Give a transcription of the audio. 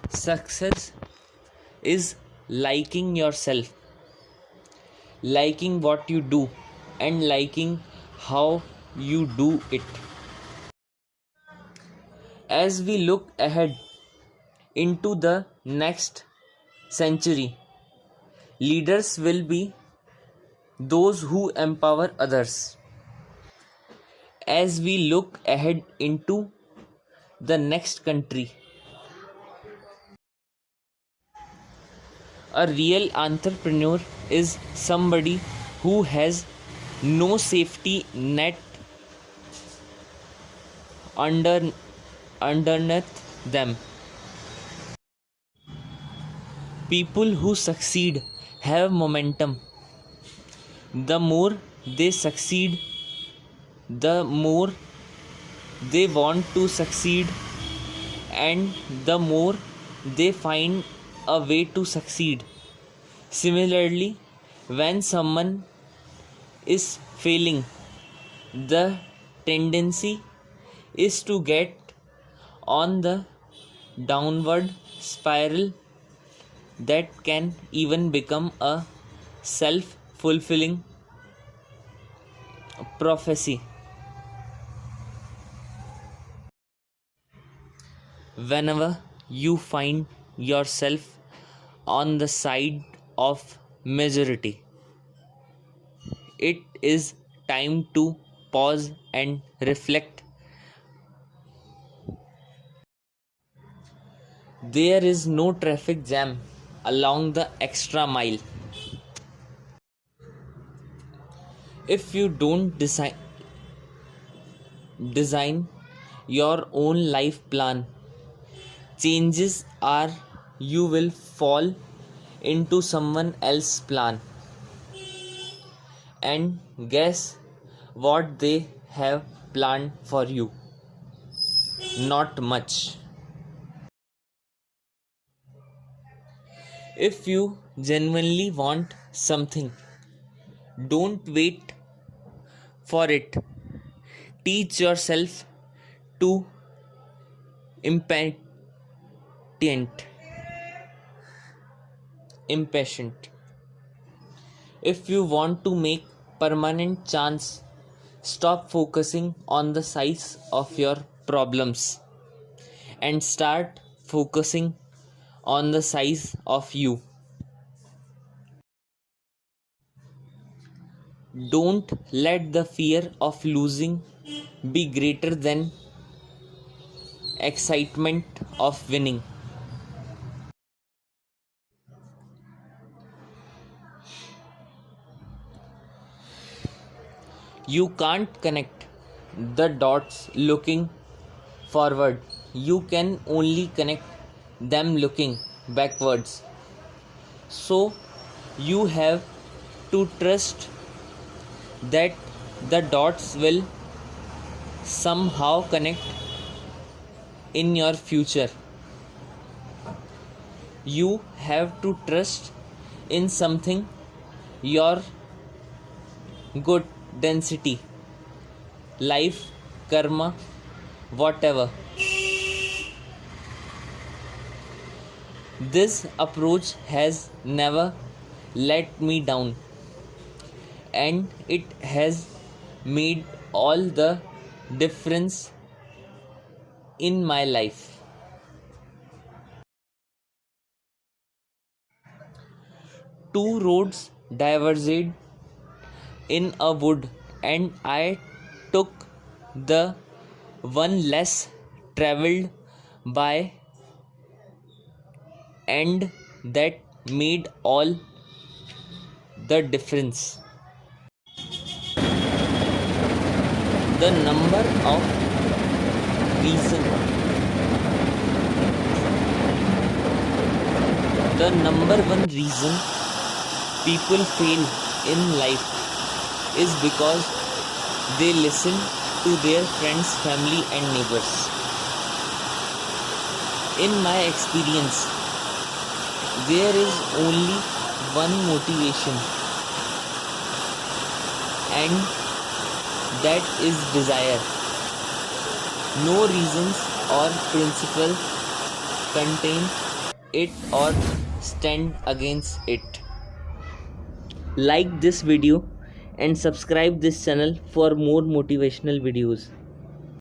Success is liking yourself, liking what you do, and liking how you do it. As we look ahead into the next century, leaders will be those who empower others. As we look ahead into the next country, a real entrepreneur is somebody who has no safety net under underneath them. People who succeed have momentum. The more they succeed, the more they want to succeed, and the more they find a way to succeed. Similarly, when someone is failing, the tendency is to get on the downward spiral that can even become a self fulfilling prophecy. Whenever you find yourself on the side of majority, it is time to pause and reflect. There is no traffic jam along the extra mile. If you don't design your own life plan, changes are you will fall into someone else's plan, and guess what they have planned for you? Not much. If you genuinely want something, don't wait for it. Teach yourself to impatient. Impatient. If you want to make permanent chance, stop focusing on the size of your problems and start focusing on the size of you. Don't let the fear of losing be greater than excitement of winning. You can't connect the dots looking forward. You can only connect them looking backwards. So you have to trust that the dots will somehow connect in your future. You have to trust in something, your good density, life, karma, whatever. This approach has never let me down, and it has made all the difference in my life. Two roads diverged in a wood, and I took the one less traveled by, and that made all the difference. The number of reason the number one reason people fail in life is because they listen to their friends, family, and neighbors. In my experience, there is only one motivation, and that is desire. No reasons or principle contain it or stand against it. Like this video and subscribe this channel for more motivational videos.